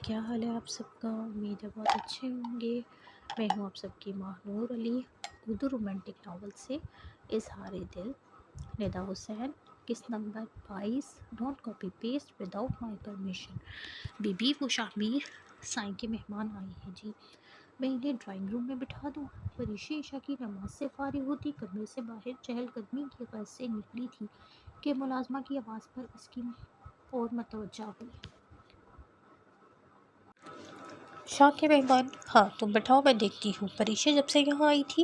کیا حال ہے آپ سب کا؟ امید ہے بہت اچھے ہوں گے۔ میں ہوں آپ سب کی ماہ نور علی، اردو رومانٹک ناول سے اظہار دل، ندا حسین، قسط number 22۔ Don't copy paste without my permission. بی بی وہ شامیر سائیں کے مہمان آئے ہیں جی، میں انہیں ڈرائنگ روم میں بٹھا دوں؟ پریشی عشاء کی نماز سے فارغ ہوتی کمرے سے باہر چہل قدمی کی غرض سے نکلی تھی کہ ملازمہ کی آواز پر اس کی اور متوجہ ہوئی۔ شاہ کے مہمان؟ ہاں تم بٹھاؤ، میں دیکھتی ہوں۔ پریشا جب سے یہاں آئی تھی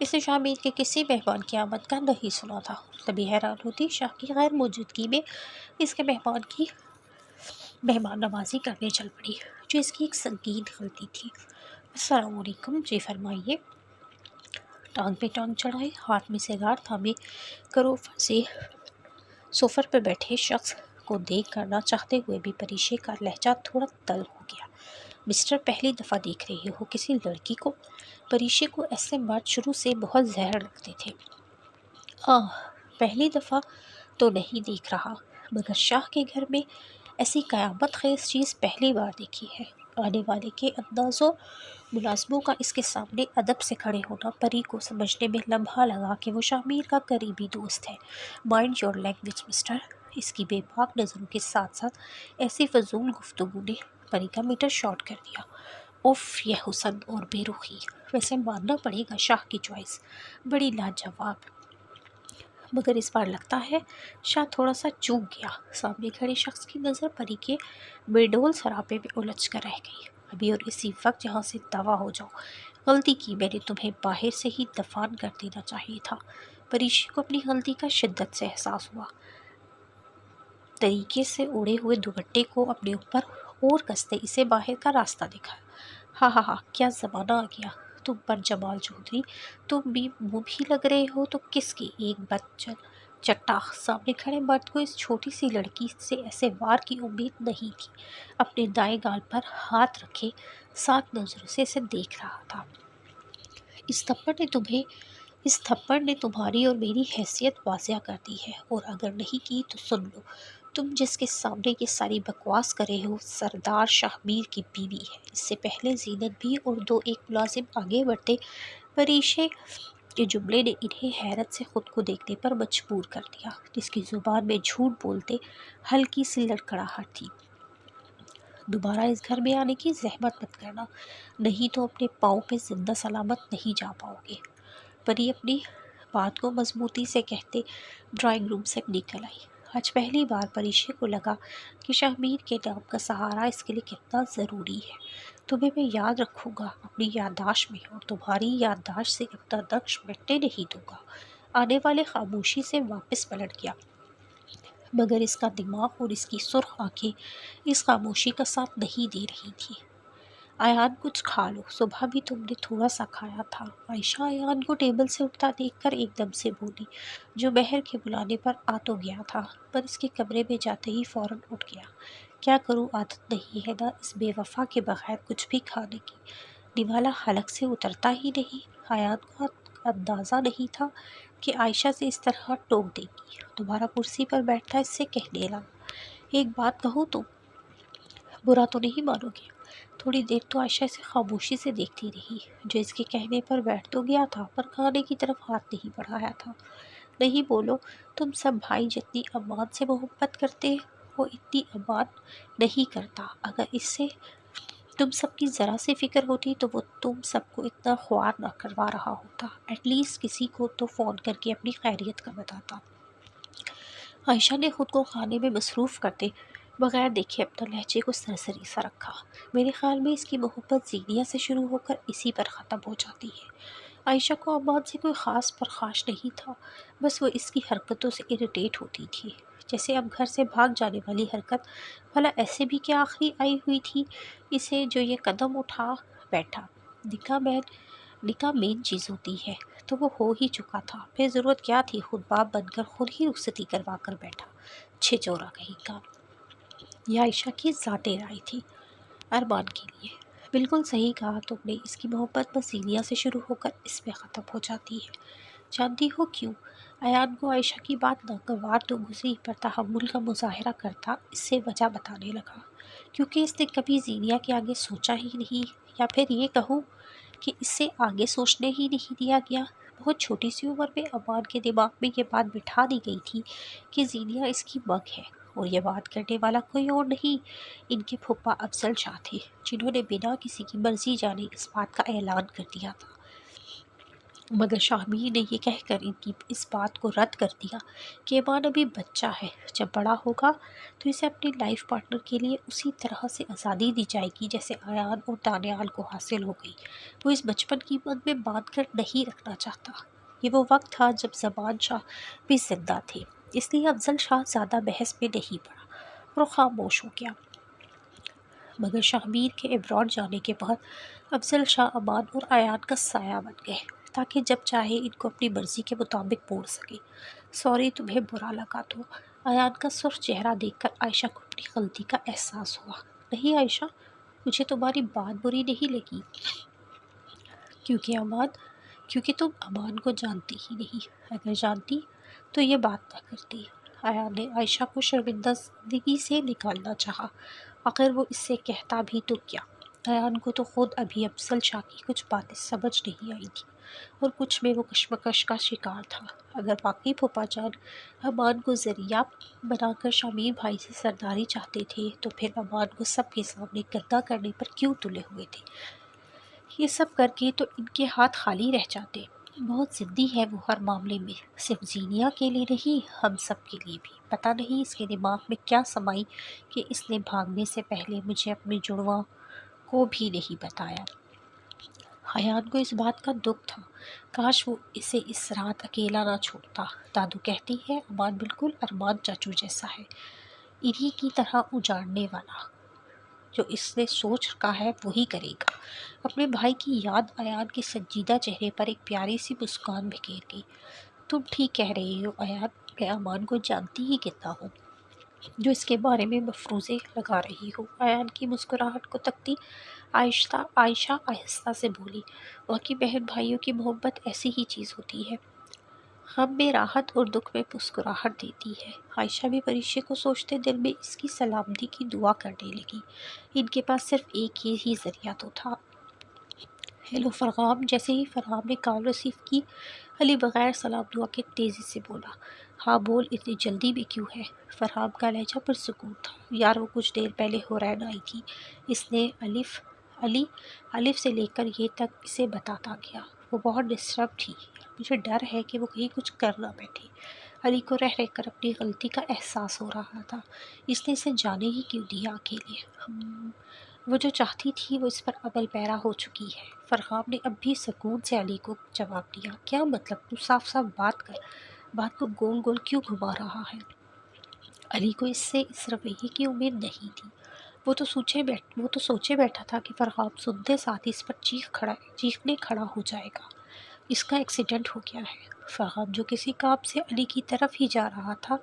اس نے شامیر کے کسی مہمان کی آمد کا نہیں سنا تھا۔ تبھی حیران ہوتی شاہ کی غیر موجودگی میں اس کے مہمان کی مہمان نوازی کرنے چل پڑی، جو اس کی ایک سنگین غلطی تھی۔ السلام علیکم، جی فرمائیے۔ ٹانگ پہ ٹانگ چڑھائے، ہاتھ میں سیگار تھامے کروفر سے سوفر پہ بیٹھے شخص کو دیکھ کرنا چاہتے ہوئے بھی پریشے کا لہجہ تھوڑا تلخ ہو گیا۔ مسٹر، پہلی دفعہ دیکھ رہے ہو کسی لڑکی کو؟ پریشے کو ایسے مرد شروع سے بہت زہر لگتے تھے۔ پہلی دفعہ تو نہیں دیکھ رہا، مگر شاہ کے گھر میں ایسی قیامت خیز چیز پہلی بار دیکھی ہے۔ آنے والے کے انداز و ملازموں کا اس کے سامنے ادب سے کھڑے ہونا پری کو سمجھنے میں لمحہ لگا کہ وہ شامیر کا قریبی دوست ہے۔ Mind your language mister. اس کی بے باک نظروں کے ساتھ ساتھ ایسی فضول گفتگو نے پری کا میٹر شارٹ کر دیا۔ اف، یہ حسن اور بے رخی! ویسے ماننا پڑے گا شاہ کی چوائس بڑی لاجواب، مگر اس بار لگتا ہے شاہ تھوڑا سا چوک گیا۔ سامنے کھڑے شخص کی نظر پری کے بےڈول سراپے میں الجھ کر رہ گئی۔ ابھی اور اسی وقت یہاں سے دفع ہو جاؤ، غلطی کی میں نے تمہیں باہر سے ہی دفان کر دینا چاہیے تھا۔ پریشی کو اپنی غلطی کا شدت سے احساس ہوا، طریقے سے اڑے ہوئے دوپٹے کو اپنے اوپر اور کستے اسے باہر کا راستہ دکھایا۔ ہاں، کیا زمانہ آ گیا تم پر جمال چودھری، تم بھی منہ بھی لگ رہے ہو تو کس کی ایک بد چٹاخ! سامنے کھڑے مرد کو اس چھوٹی سی لڑکی سے ایسے وار کی امید نہیں تھی۔ اپنے دائیں گال پر ہاتھ رکھے سات نظروں سے اسے دیکھ رہا تھا۔ اس تھپڑ نے تمہاری اور میری حیثیت واضح کر دی ہے، اور اگر نہیں کی تو سن لو، تم جس کے سامنے یہ ساری بکواس کر رہے ہو سردار شاہ میر کی بیوی ہے۔ اس سے پہلے زینت بھی اور دو ایک ملازم آگے بڑھتے، پریشے کے جملے نے انہیں حیرت سے خود کو دیکھنے پر مجبور کر دیا، جس کی زبان میں جھوٹ بولتے ہلکی سی لڑکھڑاہٹ تھی۔ دوبارہ اس گھر میں آنے کی زحمت مت کرنا، نہیں تو اپنے پاؤں پہ زندہ سلامت نہیں جا پاؤ گے۔ پری اپنی بات کو مضبوطی سے کہتے ڈرائنگ روم سے نکل آئی۔ آج پہلی بار پریشے کو لگا کہ شاہ میر کے نام کا سہارا اس کے لیے کتنا ضروری ہے۔ تمہیں میں یاد رکھوں گا اپنی یادداشت میں، اور تمہاری یادداشت سے اپنا نقش مٹنے نہیں دوں گا۔ آنے والے خاموشی سے واپس پلٹ گیا، مگر اس کا دماغ اور اس کی سرخ آنکھیں اس خاموشی کا ساتھ نہیں دے رہی تھی۔ ایان، کچھ کھا لو، صبح بھی تم نے تھوڑا سا کھایا تھا۔ عائشہ ایان کو ٹیبل سے اٹھتا دیکھ کر ایک دم سے بولی، جو مہر کے بلانے پر آ تو گیا تھا، پر اس کے کمرے میں جاتے ہی فوراً اٹھ گیا۔ کیا کروں، عادت نہیں ہے نا اس بے وفا کے بغیر کچھ بھی کھانے کی۔ نوالا حلق سے اترتا ہی نہیں۔ ایان کو اندازہ نہیں تھا کہ عائشہ سے اس طرح ٹوک دے گی۔ دوبارہ کرسی پر بیٹھتا اس سے کہنے لگا، ایک بات کہوں، تم برا تو نہیں مانو گے؟ تھوڑی دیر تو عائشہ اسے خاموشی سے دیکھتی رہی، جو اس کے کہنے پر بیٹھ تو گیا تھا پر کھانے کی طرف ہاتھ نہیں بڑھایا تھا۔ نہیں بولو، تم سب بھائی جتنی امان سے محبت کرتے وہ اتنی امان نہیں کرتا۔ اگر اس سے تم سب کی ذرا سی فکر ہوتی تو وہ تم سب کو اتنا خوار نہ کروا رہا ہوتا، ایٹ لیسٹ کسی کو تو فون کر کے اپنی خیریت کا بتاتا۔ عائشہ نے خود کو کھانے میں مصروف کرتے بغیر دیکھے اپنا لہجے کو سرسری سا رکھا۔ میرے خیال میں اس کی محبت زینیہ سے شروع ہو کر اسی پر ختم ہو جاتی ہے۔ عائشہ کو امان سے کوئی خاص پرخاش نہیں تھا، بس وہ اس کی حرکتوں سے اریٹیٹ ہوتی تھی، جیسے اب گھر سے بھاگ جانے والی حرکت۔ بھلا ایسے بھی کیا آخری آئی ہوئی تھی اسے جو یہ قدم اٹھا بیٹھا؟ نکاح مین چیز ہوتی ہے تو وہ ہو ہی چکا تھا، پھر ضرورت کیا تھی خود باپ بن کر خود ہی رخصتی کروا کر بیٹھا، چھچورا کہیں کا۔ یہ عائشہ کی ذاتی رائے تھی ارمان کے لیے۔ بالکل صحیح کہا تم نے، اس کی محبت بس زینیہ سے شروع ہو کر اس پہ ختم ہو جاتی ہے۔ جانتی ہو کیوں؟ ایان کو عائشہ کی بات ناگوار تو گزری پر تحمل کا مظاہرہ کرتا اس سے وجہ بتانے لگا۔ کیونکہ اس نے کبھی زینیا کے آگے سوچا ہی نہیں، یا پھر یہ کہوں کہ اس سے آگے سوچنے ہی نہیں دیا گیا۔ بہت چھوٹی سی عمر میں امان کے دماغ میں یہ بات بٹھا دی گئی تھی کہ زینیا اس کی مگ ہے، اور یہ بات کرنے والا کوئی اور نہیں، ان کے پھپھا افضل شاہ تھے، جنہوں نے بنا کسی کی مرضی جانے اس بات کا اعلان کر دیا تھا۔ مگر شاہمیر نے یہ کہہ کر ان کی اس بات کو رد کر دیا کہ ایمان ابھی بچہ ہے، جب بڑا ہوگا تو اسے اپنی لائف پارٹنر کے لیے اسی طرح سے آزادی دی جائے گی جیسے ایان اور دانیال کو حاصل ہو گئی۔ وہ اس بچپن کی مگ میں باندھ کر نہیں رکھنا چاہتا۔ یہ وہ وقت تھا جب زمان شاہ بھی زندہ تھے، اس لیے افضل شاہ زیادہ بحث میں نہیں پڑا اور خاموش ہو گیا۔ مگر شاہمیر کے ابراڈ جانے کے بعد افضل شاہ امان اور ایان کا سایہ بن گئے، تاکہ جب چاہے ان کو اپنی مرضی کے مطابق موڑ سکے۔ سوری تمہیں برا لگا تو؟ ایان کا سرخ چہرہ دیکھ کر عائشہ کو اپنی غلطی کا احساس ہوا۔ نہیں عائشہ، مجھے تمہاری بات بری نہیں لگی، کیونکہ تم امان کو جانتی ہی نہیں، اگر جانتی تو یہ بات نہ کرتی۔ ایان نے عائشہ کو شرمندگی سے نکالنا چاہا، آخر وہ اس سے کہتا بھی تو کیا؟ ایان کو تو خود ابھی افضل شاہ کی کچھ باتیں سمجھ نہیں آئی تھی، اور کچھ میں وہ کشمکش کا شکار تھا۔ اگر واقعی پھوپھا جان امان کو ذریعہ بنا کر شاہمیر بھائی سے سرداری چاہتے تھے تو پھر امان کو سب کے سامنے گندا کرنے پر کیوں تلے ہوئے تھے؟ یہ سب کر کے تو ان کے ہاتھ خالی رہ جاتے۔ بہت ضدی ہے وہ ہر معاملے میں، صرف زینیا کے لیے نہیں، ہم سب کے لیے بھی۔ پتہ نہیں اس کے دماغ میں کیا سمائی کہ اس نے بھاگنے سے پہلے مجھے اپنے جڑواں کو بھی نہیں بتایا۔ ایان کو اس بات کا دکھ تھا، کاش وہ اسے اس رات اکیلا نہ چھوڑتا۔ دادو کہتی ہے امان بالکل ارمان چاچو جیسا ہے، انہی کی طرح اجاڑنے والا، جو اس نے سوچ رکھا ہے وہی کرے گا۔ اپنے بھائی کی یاد ایان کے سنجیدہ چہرے پر ایک پیاری سی مسکان بکھیر گئی۔ تم ٹھیک کہہ رہے ہو ایان، میں امان کو جانتی ہی کتنا ہوں، جو اس کے بارے میں مفروضے لگا رہی ہو۔ ایان کی مسکراہٹ کو تکتی عائشہ آہستہ سے بولی، واقعی بہن بھائیوں کی محبت ایسی ہی چیز ہوتی ہے، غم میں راحت اور دکھ میں مسکراہٹ دیتی ہے۔ عائشہ بھی پریچے کو سوچتے دل میں اس کی سلامتی کی دعا کرنے لگی۔ ان کے پاس صرف ایک ہی ذریعہ تو تھا۔ ہیلو فرغام۔ جیسے ہی فرغام نے کال ریسیو کی، علی بغیر سلام دعا کے تیزی سے بولا، ہاں بول، اتنی جلدی میں کیوں ہے؟ فرغام کا لہجہ پرسکون تھا۔ یار وہ کچھ دیر پہلے حورین آئی تھی، اس نے الف سے لے کر یہ تک اسے بتاتا گیا۔ وہ بہت ڈسٹرب تھی، مجھے ڈر ہے کہ وہ کہیں کچھ کر نہ بیٹھے۔ علی کو رہ کر اپنی غلطی کا احساس ہو رہا تھا، اس نے اسے جانے ہی کیوں دیا اکیلے؟ وہ جو چاہتی تھی وہ اس پر عمل پیرا ہو چکی ہے۔ فرغام نے اب بھی سکون سے علی کو جواب دیا، کیا مطلب؟ تو صاف صاف بات کر، بات کو گول گول کیوں گھما رہا ہے؟ علی کو اس سے اس رویے کی امید نہیں تھی۔ وہ تو سوچے بیٹھا تھا کہ فرغام سنتے ساتھ اس پر چیخنے کھڑا ہو جائے گا، اس کا ایکسیڈنٹ ہو گیا ہے۔ فرغام جو کسی کام سے علی کی طرف ہی جا رہا تھا،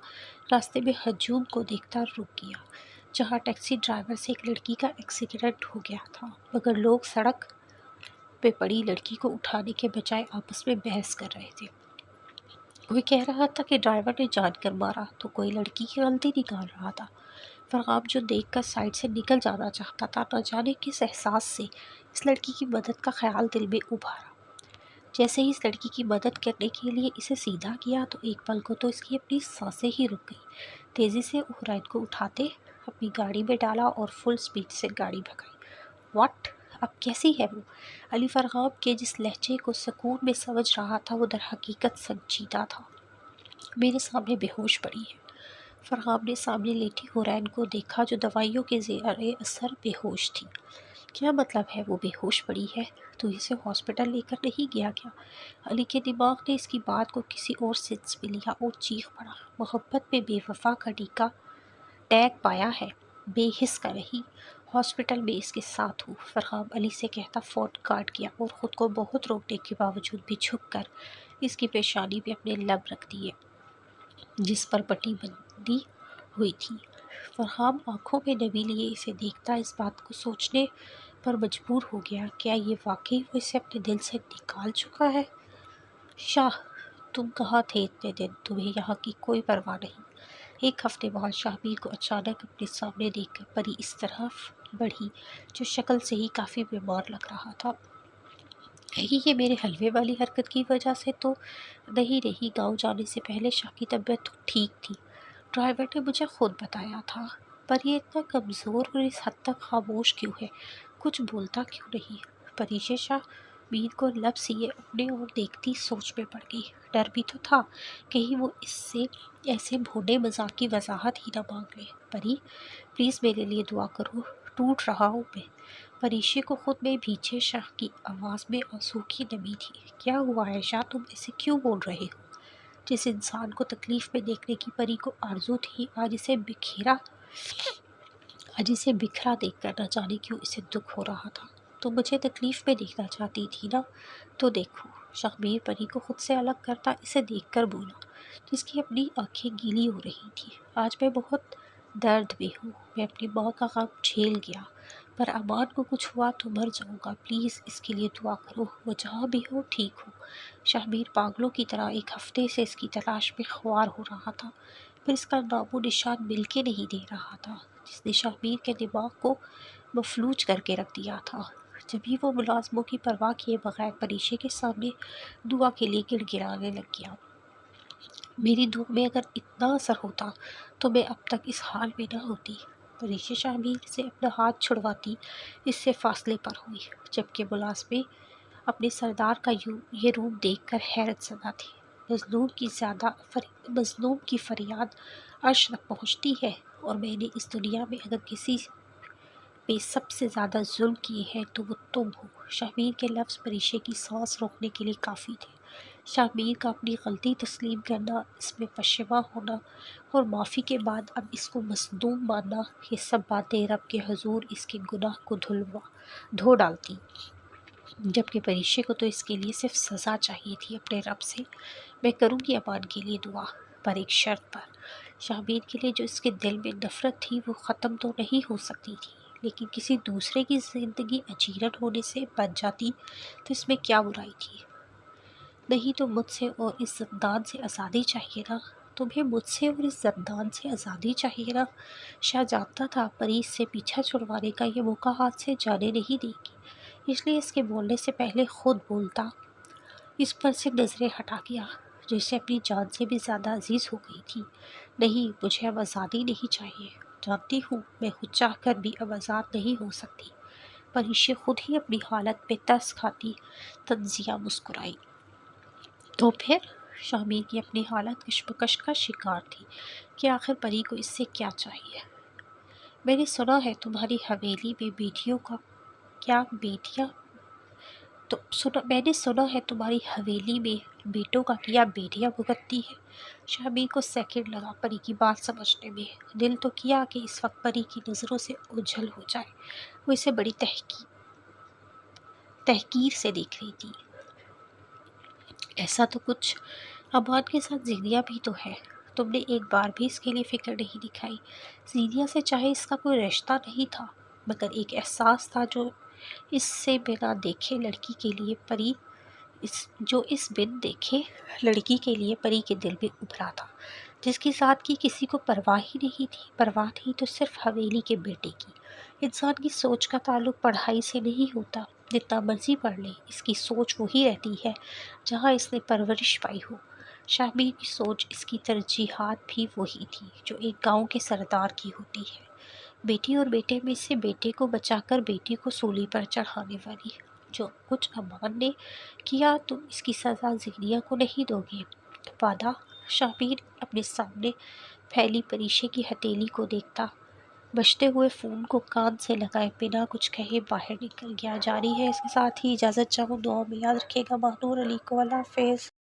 راستے میں ہجوم کو دیکھتا رک گیا، جہاں ٹیکسی ڈرائیور سے ایک لڑکی کا ایکسیڈنٹ ہو گیا تھا، مگر لوگ سڑک پہ پڑی لڑکی کو اٹھانے کے بجائے آپس میں بحث کر رہے تھے۔ وہ کہہ رہا تھا کہ ڈرائیور نے جان کر مارا تو کوئی لڑکی کی غلطی نکال رہا تھا۔ فرغام جو دیکھ کر سائڈ سے نکل جانا چاہتا تھا، نہ جانے کس احساس سے اس لڑکی کی مدد کا خیال دل میں ابھارا۔ جیسے ہی اس لڑکی کی مدد کرنے کے لیے اسے سیدھا کیا تو ایک پل کو تو اس کی اپنی سانسیں ہی رک گئی۔ تیزی سے حورین کو اٹھاتے اپنی گاڑی میں ڈالا اور فل سپیڈ سے گاڑی بھگائی۔ واٹ؟ اب کیسی ہے وہ؟ علی فرغام کے جس لہجے کو سکون میں سمجھ رہا تھا وہ در حقیقت سنجیدہ تھا۔ میرے سامنے بے ہوش پڑی ہے۔ فرغام نے سامنے لیٹی حورین کو دیکھا جو دوائیوں کے زیر اثر بے ہوش تھی۔ کیا مطلب ہے وہ بے ہوش پڑی ہے؟ تو اسے ہاسپٹل لے کر نہیں گیا کیا؟ علی کے دماغ نے اس کی بات کو کسی اور سینس میں لیا اور چیخ پڑا، محبت میں بے وفا کا ٹیگ پایا ہے، بے حس کا نہیں، ہاسپٹل میں اس کے ساتھ ہوں۔ فرغام علی سے کہتا فون کاٹ گیا اور خود کو بہت روکنے کے باوجود بھی جھک کر اس کی پیشانی پہ اپنے لب رکھ دیے جس پر پٹی بندھی ہوئی تھی۔ فرغام آنکھوں میں نمی لیے اسے دیکھتا اس بات کو سوچنے پر مجبور ہو گیا، کیا یہ واقعی وہ اسے اپنے دل سے نکال چکا ہے؟ شاہ، تم کہاں تھے اتنے دن؟ تمہیں یہاں کی کوئی پرواہ نہیں؟ ایک ہفتے بعد شاہمیر کو اچانک اپنے سامنے دیکھ کر پری اس طرح بڑھی جو شکل سے ہی کافی بیمار لگ رہا تھا۔ کہیں یہ میرے حلوے والی حرکت کی وجہ سے تو نہیں، گاؤں جانے سے پہلے شاہ کی طبیعت تو ٹھیک تھی، ڈرائیور نے مجھے خود بتایا تھا، پر یہ اتنا کمزور اور اس حد تک خاموش کیوں ہے، کچھ بولتا کیوں نہیں؟ پریشے شاہ میر کو لب سیے اپنے اور دیکھتی سوچ میں پڑ گئی۔ ڈر بھی تو تھا کہیں وہ اس سے ایسے بھونڈے مذاق کی وضاحت ہی نہ مانگ لے۔ پری پلیز میرے لیے دعا کرو، ٹوٹ رہا ہوں میں۔ پریشے کو خود میں بھیجے شاہ کی آواز میں آنسو کی نمی تھی۔ کیا ہوا ہے شاہ، تم ایسے کیوں بول رہے ہو؟ جس انسان کو تکلیف میں دیکھنے کی پری کو آرزو تھی، آج اسے بکھرا دیکھ کر نہ جانے کیوں اسے دکھ ہو رہا تھا۔ تو مجھے تکلیف میں دیکھنا چاہتی تھی نا، تو دیکھو۔ شاہمیر پری کو خود سے الگ کرتا اسے دیکھ کر بولا، جس کی اپنی آنکھیں گیلی ہو رہی تھی۔ آج میں بہت درد میں ہوں، میں اپنی ماں کا غم جھیل گیا، پر امان کو کچھ ہوا تو مر جاؤں گا، پلیز اس کے لیے دعا کرو، وہ جہاں بھی ہو ٹھیک ہو۔ شاہمیر پاگلوں کی طرح ایک ہفتے سے اس کی تلاش میں خوار ہو رہا تھا، پھر اس کا نام و نشان مل کے نہیں دے رہا تھا، جس نے شاہمیر کے دماغ کو مفلوج کر کے رکھ دیا تھا۔ جبھی وہ ملازموں کی پرواہ کیے بغیر پریشے کے سامنے دعا کے لیے گڑ گڑانے لگ گیا۔ میری دعا میں اگر اتنا اثر ہوتا تو میں اب تک اس حال میں نہ ہوتی۔ پریشے شاہمیر سے اپنا ہاتھ چھڑواتی اس سے فاصلے پر ہوئی، جبکہ ملازمے اپنے سردار کا یہ روپ دیکھ کر حیرت زدہ تھے۔ مظلوم کی فریاد عرش تک پہنچتی ہے، اور میں نے اس دنیا میں اگر کسی پہ سب سے زیادہ ظلم کیے ہیں تو وہ تم ہو۔ شاہمیر کے لفظ پریشے کی سانس روکنے کے لیے کافی تھے۔ شاہمیر کا اپنی غلطی تسلیم کرنا، اس میں پشیماں ہونا اور معافی کے بعد اب اس کو مظلوم ماننا، یہ سب باتیں رب کے حضور اس کے گناہ کو دھو ڈالتی، جبکہ پریشے کو تو اس کے لیے صرف سزا چاہیے تھی اپنے رب سے۔ میں کروں گی امان کے لیے دعا، پر ایک شرط پر۔ شاہمیر کے لیے جو اس کے دل میں نفرت تھی وہ ختم تو نہیں ہو سکتی تھی، لیکن کسی دوسرے کی زندگی اجیرن ہونے سے بچ جاتی تو اس میں کیا برائی تھی؟ نہیں تو مجھ سے اور اس زندان سے آزادی چاہیے نا، تمہیں مجھ سے اور اس زندان سے آزادی چاہیے نا۔ شاہ جانتا تھا پری اس سے پیچھا چھڑوانے کا یہ موقع ہاتھ سے جانے نہیں دے گی، اس لیے اس کے بولنے سے پہلے خود بولتا اس پر سے نظریں ہٹا گیا، جو اسے اپنی جان سے بھی زیادہ عزیز ہو گئی تھی۔ نہیں، مجھے اب آزادی نہیں چاہیے، جانتی ہوں میں خود چاہ کر بھی اب آزاد نہیں ہو سکتی۔ پریشے خود ہی اپنی حالت پہ ترس کھاتی تنزیہ مسکرائی۔ تو پھر شاہمیر کی اپنی حالت کشمکش کا شکار تھی کہ آخر پری کو اس سے کیا چاہیے۔ میں نے سنا ہے تمہاری حویلی میں بیٹیوں کا کیا بیٹیاں میں نے سنا ہے تمہاری حویلی میں بیٹوں کا کیا بیٹیاں بھگتتی ہیں۔ شاہمیر کو سیکنڈ لگا پری کی بات سمجھنے میں، دل تو کیا کہ اس وقت پری کی نظروں سے اوجھل ہو جائے، وہ اسے بڑی تحقیر سے دیکھ رہی تھی۔ ایسا تو کچھ امان کے ساتھ زینیا بھی تو ہے، تم نے ایک بار بھی اس کے لیے فکر نہیں دکھائی۔ زینیا سے چاہے اس کا کوئی رشتہ نہیں تھا، مگر ایک احساس تھا جو اس بن دیکھے لڑکی کے لیے پری کے دل میں ابھرا تھا، جس کی ذات کی کسی کو پرواہ ہی نہیں تھی، پرواہ تھی تو صرف حویلی کے بیٹے کی۔ انسان کی سوچ کا تعلق پڑھائی سے نہیں ہوتا، جتنا مرضی پڑھ لے اس کی سوچ وہی رہتی ہے جہاں اس نے پرورش پائی ہو۔ شاہمیر کی سوچ، اس کی ترجیحات بھی وہی تھی جو ایک گاؤں کے سردار کی ہوتی ہے، بیٹی اور بیٹے میں سے بیٹے کو بچا کر بیٹی کو سولی پر چڑھانے والی۔ جو کچھ امان نے کیا تم اس کی سزا زینیا کو نہیں دو گے، وعدہ؟ شاہمیر اپنے سامنے پھیلی پریشے کی ہتھیلی کو دیکھتا بجتے ہوئے فون کو کان سے لگائے بنا کچھ کہے باہر نکل گیا۔ جاری ہے اس کے ساتھ ہی اجازت چاہوں، دعاؤں میں یاد رکھیے گا۔ مہنور علی کو اللہ حافظ۔